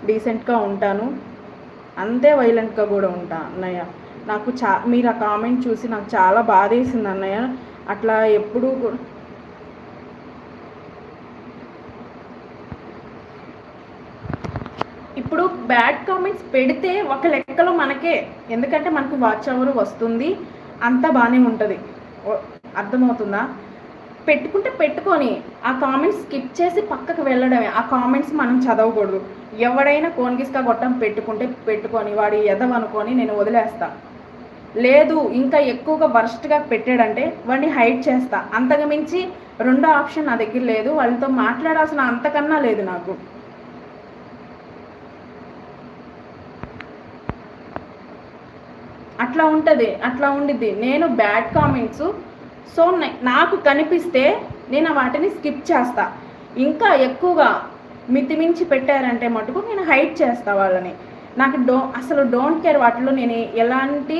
డీసెంట్గా ఉంటాను, అంతే వైలెంట్గా కూడా ఉంటా అన్నయ్య. నాకు మీరు ఆ కామెంట్ చూసి నాకు చాలా బాధేసింది అన్నయ్య. అట్లా ఎప్పుడూ ఇప్పుడు బ్యాడ్ కామెంట్స్ పెడితే ఒక లెక్కలో మనకే, ఎందుకంటే మనకు వాచ్ అవర్ వస్తుంది, అంతా బాగానే ఉంటుంది, అర్థమవుతుందా? పెట్టుకుంటే పెట్టుకొని ఆ కామెంట్స్ స్కిప్ చేసి పక్కకు వెళ్ళడమే. ఆ కామెంట్స్ మనం చదవకూడదు. ఎవడైనా కోన్గిస్కా గొట్టం పెట్టుకుంటే పెట్టుకొని వాడి ఎదవనుకొని నేను వదిలేస్తా. లేదు ఇంకా ఎక్కువగా వర్స్ట్గా పెట్టాడంటే వాడిని హైడ్ చేస్తా. అంతకు మించి రెండో ఆప్షన్ నా దగ్గర లేదు. వాళ్ళతో మాట్లాడాల్సిన అంతకన్నా లేదు నాకు. అట్లా ఉంటుంది, అట్లా ఉండిద్ది. నేను బ్యాడ్ కామెంట్స్ సో నాకు కనిపిస్తే నేను వాటిని స్కిప్ చేస్తా. ఇంకా ఎక్కువగా మితిమించి పెట్టారంటే మటుకు నేను హైడ్ చేస్తా వాళ్ళని. నాకు అసలు డోంట్ కేర్ వాటిలో నేను ఎలాంటి